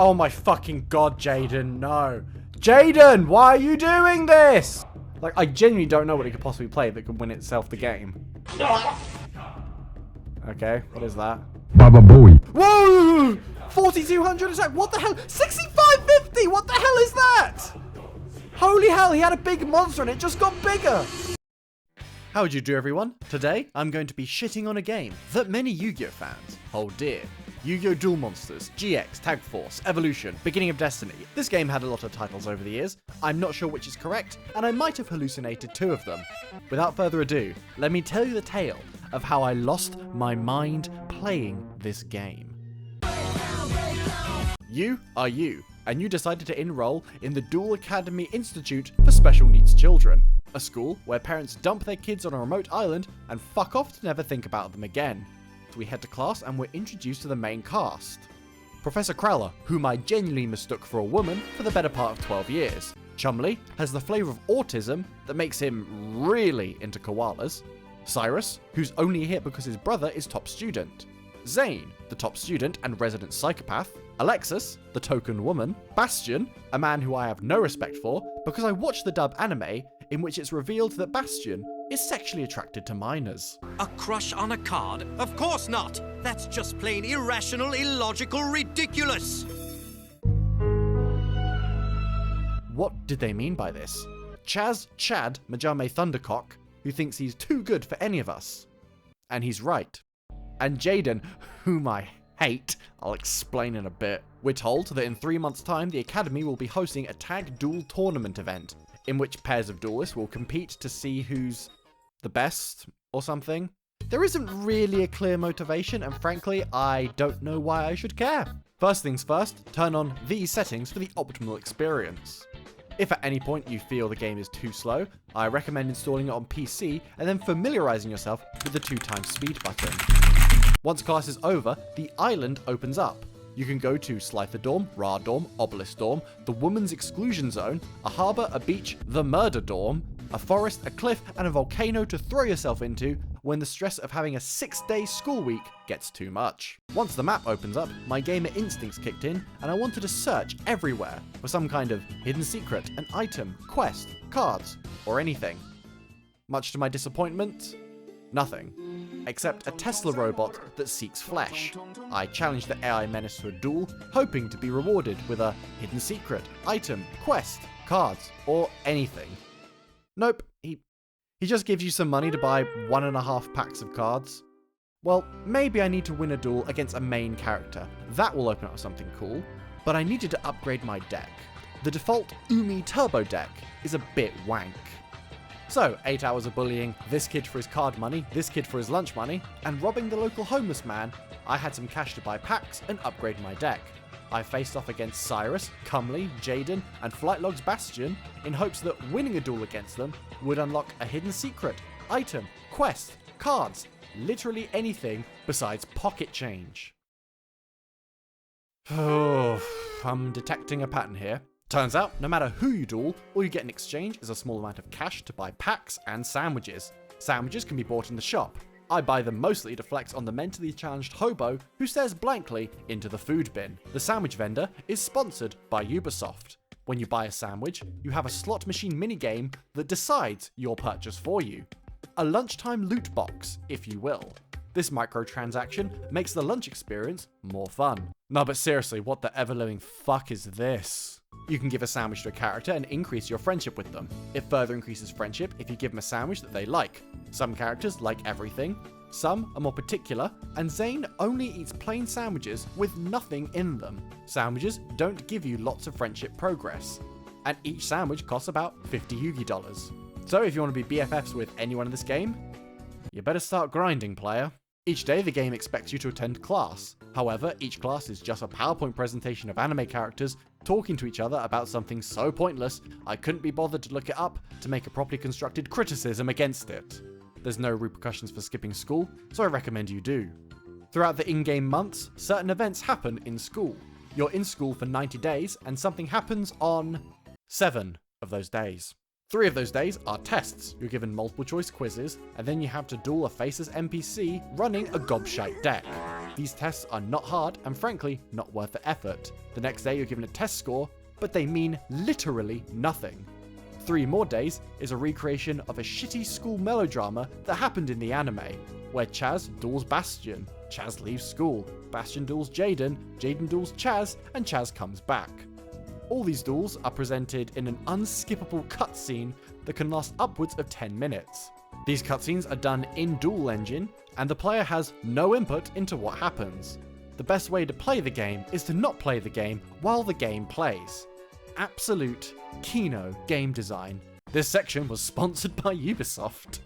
Oh my fucking god, Jaden, no. Jaden, why are you doing this? Like, I genuinely don't know what it could possibly play that could win itself the game. Okay, what is that? Baba Booey. Whoa! 4,200 attack, what the hell? 6,550, what the hell is that? Holy hell, he had a big monster and it just got bigger. How would you do, everyone? Today, I'm going to be shitting on a game that many Yu-Gi-Oh fans hold dear. Yu-Gi-Oh! Duel Monsters, GX, Tag Force, Evolution, Beginning of Destiny. This game had a lot of titles over the years. I'm not sure which is correct, and I might have hallucinated 2 of them. Without further ado, let me tell you the tale of how I lost my mind playing this game. You are you, and you decided to enroll in the Duel Academy Institute for Special Needs Children, a school where parents dump their kids on a remote island and fuck off to never think about them again. So we head to class and we're introduced to the main cast. Professor Crowler, whom I genuinely mistook for a woman for the better part of 12 years. Chumley has the flavour of autism that makes him really into koalas. Cyrus, who's only here because his brother is top student. Zane, the top student and resident psychopath. Alexis, the token woman. Bastion, a man who I have no respect for because I watched the dub anime in which it's revealed that Bastion is sexually attracted to minors. A crush on a card? Of course not! That's just plain irrational, illogical, ridiculous! What did they mean by this? Chad Majame Thundercock, who thinks he's too good for any of us. And he's right. And Jaden, whom I hate, I'll explain in a bit. We're told that in 3 months' time, the Academy will be hosting a tag duel tournament event, in which pairs of duelists will compete to see who's the best, or something. There isn't really a clear motivation, and frankly, I don't know why I should care. First things first, turn on these settings for the optimal experience. If at any point you feel the game is too slow, I recommend installing it on PC and then familiarizing yourself with the 2x speed button. Once class is over, the island opens up. You can go to Slither Dorm, Ra Dorm, Obelisk Dorm, the Woman's Exclusion Zone, a harbour, a beach, the Murder Dorm, a forest, a cliff, and a volcano to throw yourself into when the stress of having a 6-day school week gets too much. Once the map opens up, my gamer instincts kicked in, and I wanted to search everywhere for some kind of hidden secret, an item, quest, cards, or anything. Much to my disappointment, nothing. Except a Tesla robot that seeks flesh. I challenged the AI menace to a duel, hoping to be rewarded with a hidden secret, item, quest, cards, or anything. Nope, he just gives you some money to buy 1.5 packs of cards. Well, maybe I need to win a duel against a main character. That will open up something cool. But I needed to upgrade my deck. The default Umi Turbo deck is a bit wank. So, 8 hours of bullying this kid for his card money, this kid for his lunch money, and robbing the local homeless man, I had some cash to buy packs and upgrade my deck. I faced off against Cyrus, Cumley, Jaden, and Flightlog's Bastion in hopes that winning a duel against them would unlock a hidden secret, item, quest, cards, literally anything besides pocket change. Oh, I'm detecting a pattern here. Turns out, no matter who you duel, all you get in exchange is a small amount of cash to buy packs and sandwiches. Sandwiches can be bought in the shop. I buy them mostly to flex on the mentally challenged hobo who stares blankly into the food bin. The sandwich vendor is sponsored by Ubisoft. When you buy a sandwich, you have a slot machine minigame that decides your purchase for you. A lunchtime loot box, if you will. This microtransaction makes the lunch experience more fun. No, but seriously, what the ever-living fuck is this? You can give a sandwich to a character and increase your friendship with them. It further increases friendship if you give them a sandwich that they like. Some characters like everything, some are more particular, and Zane only eats plain sandwiches with nothing in them. Sandwiches don't give you lots of friendship progress, and each sandwich costs about 50 Yugi dollars. So if you want to be BFFs with anyone in this game, you better start grinding, player. Each day the game expects you to attend class. However, each class is just a PowerPoint presentation of anime characters talking to each other about something so pointless I couldn't be bothered to look it up to make a properly constructed criticism against it. There's no repercussions for skipping school, so I recommend you do. Throughout the in-game months, certain events happen in school. You're in school for 90 days, and something happens on 7 of those days. 3 of those days are tests. You're given multiple choice quizzes, and then you have to duel a faceless NPC running a gobshite deck. These tests are not hard and frankly not worth the effort. The next day you're given a test score, but they mean literally nothing. 3 more days is a recreation of a shitty school melodrama that happened in the anime, where Chaz duels Bastion, Chaz leaves school, Bastion duels Jaden, Jaden duels Chaz, and Chaz comes back. All these duels are presented in an unskippable cutscene that can last upwards of 10 minutes. These cutscenes are done in Duel Engine, and the player has no input into what happens. The best way to play the game is to not play the game while the game plays. Absolute Kino game design. This section was sponsored by Ubisoft.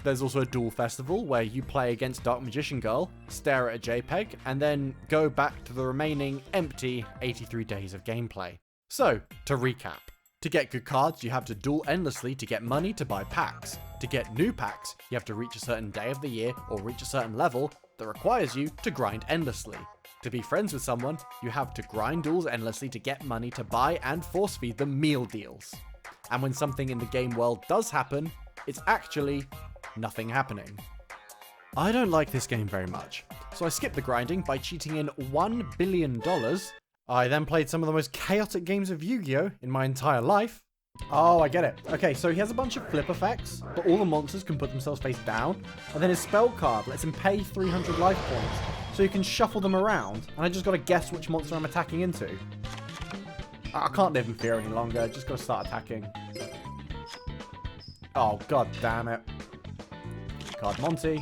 There's also a duel festival where you play against Dark Magician Girl, stare at a JPEG, and then go back to the remaining empty 83 days of gameplay. So, to recap. To get good cards, you have to duel endlessly to get money to buy packs. To get new packs, you have to reach a certain day of the year or reach a certain level that requires you to grind endlessly. To be friends with someone, you have to grind duels endlessly to get money to buy and force feed them meal deals. And when something in the game world does happen, it's actually nothing happening. I don't like this game very much, so I skipped the grinding by cheating in $1 billion. I then played some of the most chaotic games of Yu-Gi-Oh! In my entire life. Oh, I get it. Okay, so he has a bunch of flip effects, but all the monsters can put themselves face down, and then his spell card lets him pay 300 life points, so you can shuffle them around, and I just gotta guess which monster I'm attacking into. I can't live in fear any longer, just gotta start attacking. Oh, god damn it. Card Monty.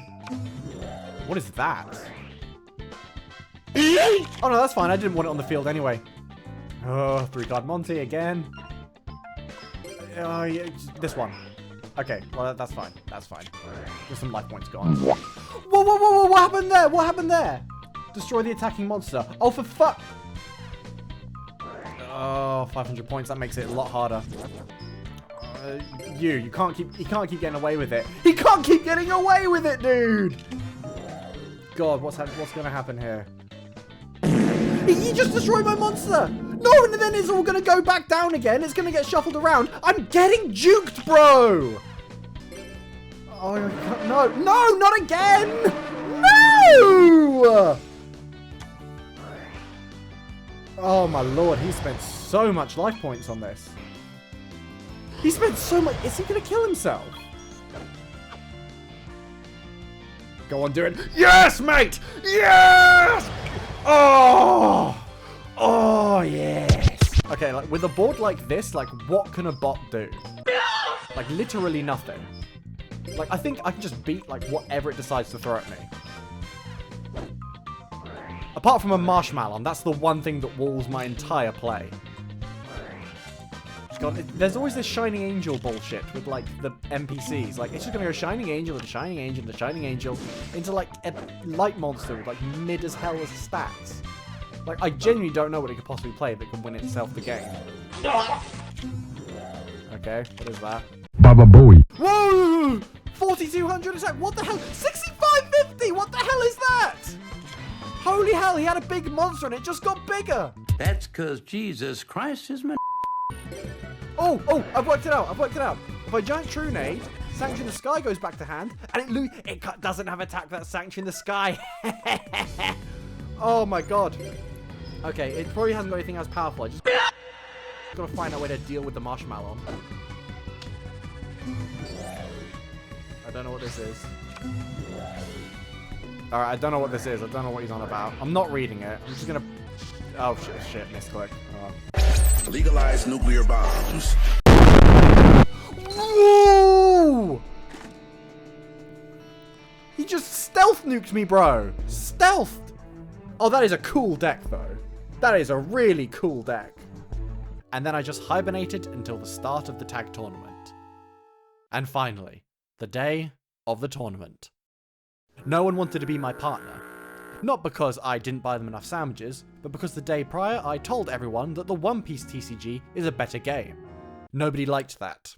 What is that? Oh no, that's fine. I didn't want it on the field anyway. Oh, 3-card Monty again. Oh, yeah, this one. Okay, well, that's fine. That's fine. There's some life points gone. Whoa, whoa, whoa, whoa, what happened there? What happened there? Destroy the attacking monster. Oh, for fuck. Oh, 500 points. That makes it a lot harder. He can't keep getting away with it. He can't keep getting away with it, dude. God, what's gonna happen here? He just destroyed my monster! No, and then it's all gonna go back down again. It's gonna get shuffled around. I'm getting juked, bro! Oh, no, no, not again! No! Oh my lord, he spent so much life points on this. He spent so much. Is he gonna kill himself? Go on, do it. Yes, mate! Yes! Oh! Oh, yes! Okay, like, with a board like this, like, what can a bot do? Like, literally nothing. Like, I think I can just beat, like, whatever it decides to throw at me. Apart from a marshmallow, that's the one thing that walls my entire play. God, there's always this Shining Angel bullshit with, like, the NPCs. Like, it's just gonna go Shining Angel and Shining Angel and Shining Angel into, like, a light monster with, like, mid as hell as stats. Like, I genuinely don't know what it could possibly play that can win itself the game. Okay, what is that? Baba Booey. Whoa! 4,200 attack, what the hell? 6,550, what the hell is that? Holy hell, he had a big monster and it just got bigger. That's because Jesus Christ is my... Oh, I've worked it out. If I giant True Nade, Sanction in the Sky goes back to hand, and it doesn't have attack that's Sanction in the Sky. Oh my god. Okay, it probably hasn't got anything as powerful. I just gotta find a way to deal with the marshmallow. I don't know what this is. Alright, I don't know what this is. I don't know what he's on about. I'm not reading it. I'm just gonna... Oh, shit, misclick. Oh. Legalize nuclear bombs. Whoa! He just stealth nuked me, bro. Stealthed. Oh, that is a cool deck, though. That is a really cool deck. And then I just hibernated until the start of the tag tournament. And finally, the day of the tournament. No one wanted to be my partner. Not because I didn't buy them enough sandwiches, but because the day prior I told everyone that the One Piece TCG is a better game. Nobody liked that.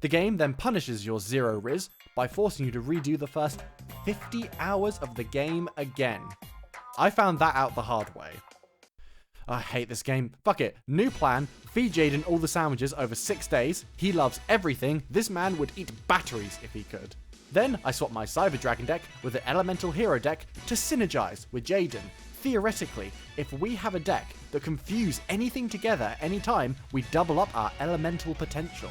The game then punishes your zero Riz by forcing you to redo the first 50 hours of the game again. I found that out the hard way. I hate this game. Fuck it. New plan. Feed Jaden all the sandwiches over 6 days. He loves everything. This man would eat batteries if he could. Then I swapped my Cyber Dragon deck with the Elemental Hero deck to synergize with Jaden. Theoretically, if we have a deck that can fuse anything together anytime, we double up our elemental potential.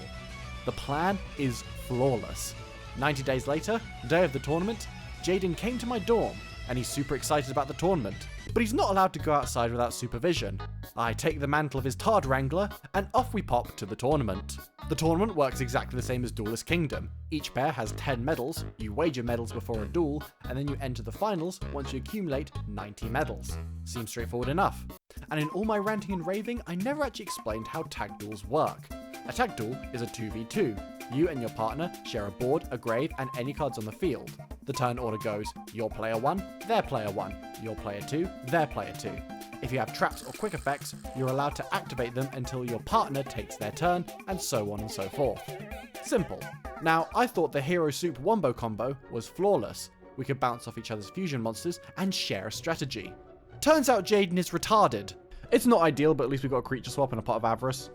The plan is flawless. 90 days later, the day of the tournament, Jaden came to my dorm, and he's super excited about the tournament. But he's not allowed to go outside without supervision. I take the mantle of his Tard Wrangler, and off we pop to the tournament. The tournament works exactly the same as Duelist Kingdom. Each pair has 10 medals, you wager medals before a duel, and then you enter the finals once you accumulate 90 medals. Seems straightforward enough. And in all my ranting and raving, I never actually explained how tag duels work. A tag duel is a 2v2. You and your partner share a board, a grave, and any cards on the field. The turn order goes your player 1, their player 1, your player 2, their player 2. If you have traps or quick effects, you're allowed to activate them until your partner takes their turn, and so on and so forth. Simple. Now, I thought the Hero Soup Wombo combo was flawless. We could bounce off each other's fusion monsters and share a strategy. Turns out Jaden is retarded. It's not ideal, but at least we got a creature swap and a pot of avarice.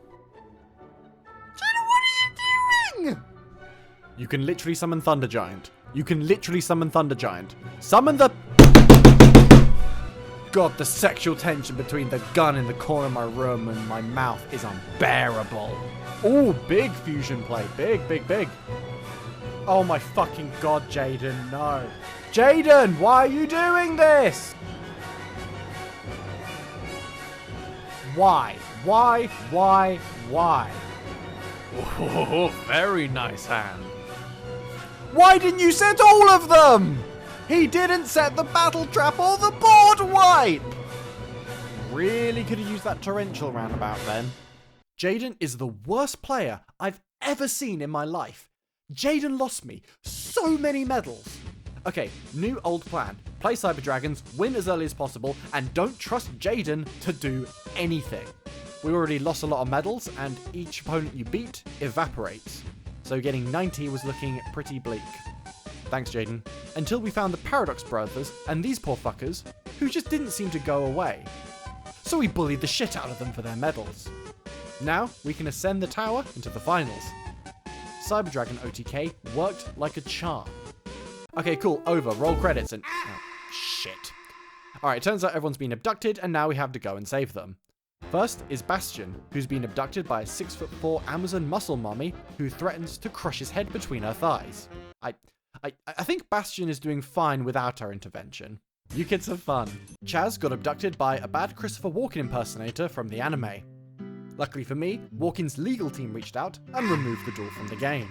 Jaden, what are you doing? You can literally summon Thunder Giant. You can literally summon Thunder Giant. Summon the... God, the sexual tension between the gun in the corner of my room and my mouth is unbearable. Ooh, big fusion play. Big, big, big. Oh my fucking god, Jaden, no. Jaden, why are you doing this? Why? Why? Oh, very nice hand. Why didn't you set all of them? He didn't set the battle trap or the board wipe! Really could have used that torrential roundabout then. Jaden is the worst player I've ever seen in my life. Jaden lost me so many medals. Okay, new old plan. Play Cyber Dragons, win as early as possible, and don't trust Jaden to do anything. We already lost a lot of medals, and each opponent you beat evaporates. So getting 90 was looking pretty bleak. Thanks, Jaden. Until we found the Paradox Brothers and these poor fuckers, who just didn't seem to go away. So we bullied the shit out of them for their medals. Now we can ascend the tower into the finals. Cyber Dragon OTK worked like a charm. Okay, cool, over, roll credits and... oh, shit. Alright, turns out everyone's been abducted and now we have to go and save them. First is Bastion, who's been abducted by a 6'4" Amazon muscle mummy who threatens to crush his head between her thighs. I think Bastion is doing fine without our intervention. You kids have fun. Chaz got abducted by a bad Christopher Walken impersonator from the anime. Luckily for me, Walken's legal team reached out and removed the duel from the game.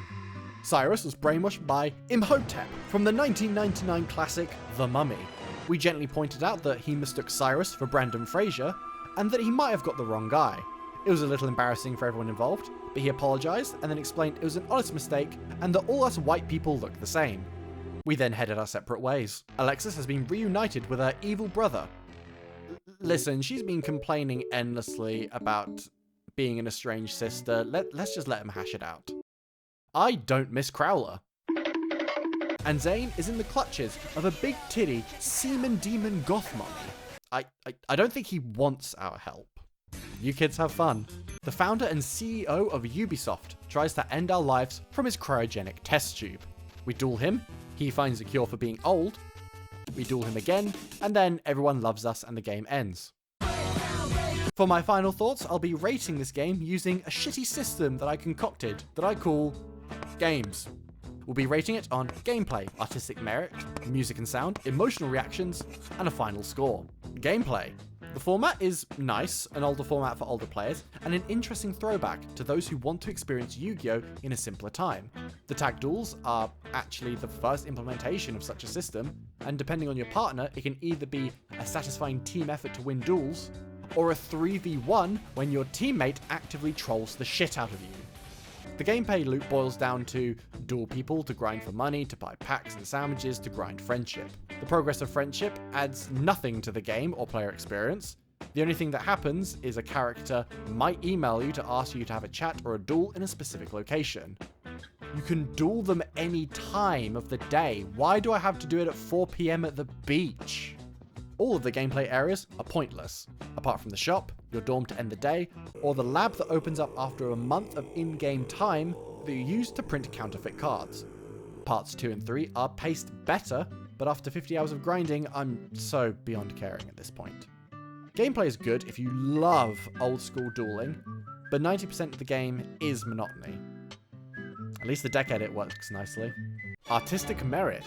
Cyrus was brainwashed by Imhotep from the 1999 classic The Mummy. We gently pointed out that he mistook Cyrus for Brandon Fraser, and that he might have got the wrong guy. It was a little embarrassing for everyone involved, but he apologised and then explained it was an honest mistake and that all us white people looked the same. We then headed our separate ways. Alexis has been reunited with her evil brother. Listen, she's been complaining endlessly about being an estranged sister. Let's just let him hash it out. I don't miss Crowler. And Zane is in the clutches of a big titty semen demon goth mummy. I don't think he wants our help. You kids have fun. The founder and CEO of Ubisoft tries to end our lives from his cryogenic test tube. We duel him, he finds a cure for being old, we duel him again, and then everyone loves us and the game ends. For my final thoughts, I'll be rating this game using a shitty system that I concocted that I call games. We'll be rating it on gameplay, artistic merit, music and sound, emotional reactions, and a final score. Gameplay. The format is nice, an older format for older players, and an interesting throwback to those who want to experience Yu-Gi-Oh! In a simpler time. The tag duels are actually the first implementation of such a system, and depending on your partner, it can either be a satisfying team effort to win duels, or a 3v1 when your teammate actively trolls the shit out of you. The gameplay loop boils down to duel people to grind for money, to buy packs and sandwiches, to grind friendship. The progress of friendship adds nothing to the game or player experience. The only thing that happens is a character might email you to ask you to have a chat or a duel in a specific location. You can duel them any time of the day. Why do I have to do it at 4 PM at the beach? All of the gameplay areas are pointless, apart from the shop, your dorm to end the day, or the lab that opens up after a month of in-game time that you use to print counterfeit cards. parts 2 and 3 are paced better, but after 50 hours of grinding, I'm so beyond caring at this point. Gameplay is good if you love old school dueling, but 90% of the game is monotony. At least the deck edit works nicely. Artistic merit.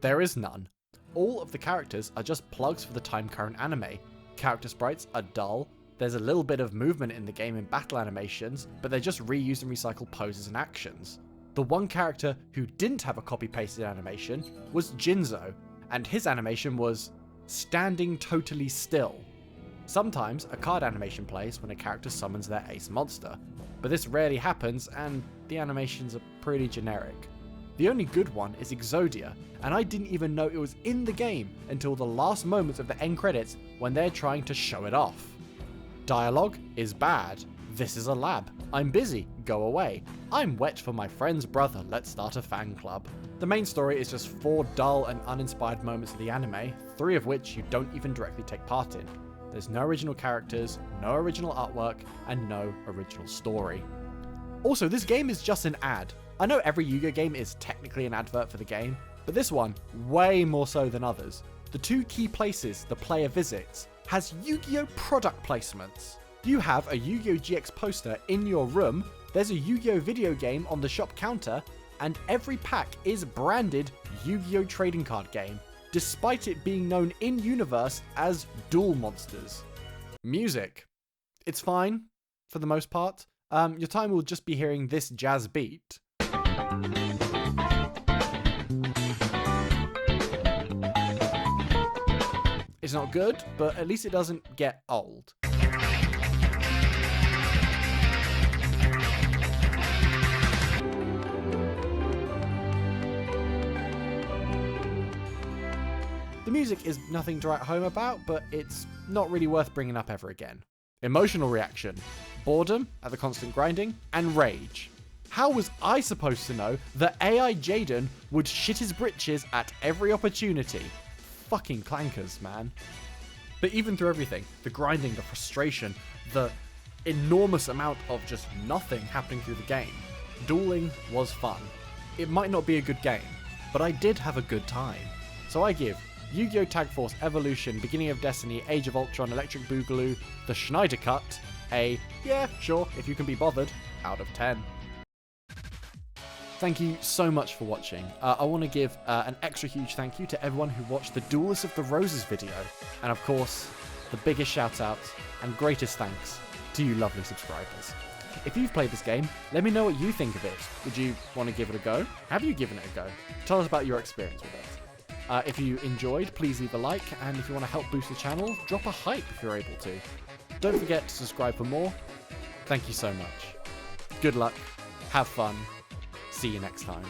There is none. All of the characters are just plugs for the time current anime. Character sprites are dull, there's a little bit of movement in the game in battle animations, but they're just reused and recycled poses and actions. The one character who didn't have a copy-pasted animation was Jinzo, and his animation was standing totally still. Sometimes a card animation plays when a character summons their ace monster, but this rarely happens and the animations are pretty generic. The only good one is Exodia, and I didn't even know it was in the game until the last moments of the end credits when they're trying to show it off. Dialogue is bad. This is a lab. I'm busy. Go away. I'm wet for my friend's brother. Let's start a fan club. The main story is just 4 dull and uninspired moments of the anime, 3 of which you don't even directly take part in. There's no original characters, no original artwork, and no original story. Also, this game is just an ad. I know every Yu-Gi-Oh game is technically an advert for the game, but this one, way more so than others. The 2 key places the player visits has Yu-Gi-Oh product placements. You have a Yu-Gi-Oh GX poster in your room, there's a Yu-Gi-Oh video game on the shop counter, and every pack is branded Yu-Gi-Oh trading card game, despite it being known in-universe as Duel Monsters. Music. It's fine, for the most part. Your time will just be hearing this jazz beat. It's not good, but at least it doesn't get old. The music is nothing to write home about, but it's not really worth bringing up ever again. Emotional reaction, boredom at the constant grinding, and rage. How was I supposed to know that AI Jaden would shit his britches at every opportunity? Fucking clankers, man. But even through everything, the grinding, the frustration, the enormous amount of just nothing happening through the game, dueling was fun. It might not be a good game, but I did have a good time. So I give Yu-Gi-Oh! Tag Force Evolution, Beginning of Destiny, Age of Ultron, Electric Boogaloo, The Schneider Cut, a, yeah, sure, if you can be bothered, out of 10. Thank you so much for watching. I want to give an extra huge thank you to everyone who watched the Duelist of the Roses video. And of course, the biggest shout out and greatest thanks to you lovely subscribers. If you've played this game, let me know what you think of it. Would you want to give it a go? Have you given it a go? Tell us about your experience with it. If you enjoyed, please leave a like, and if you want to help boost the channel, drop a hype if you're able to. Don't forget to subscribe for more. Thank you so much. Good luck, have fun, see you next time.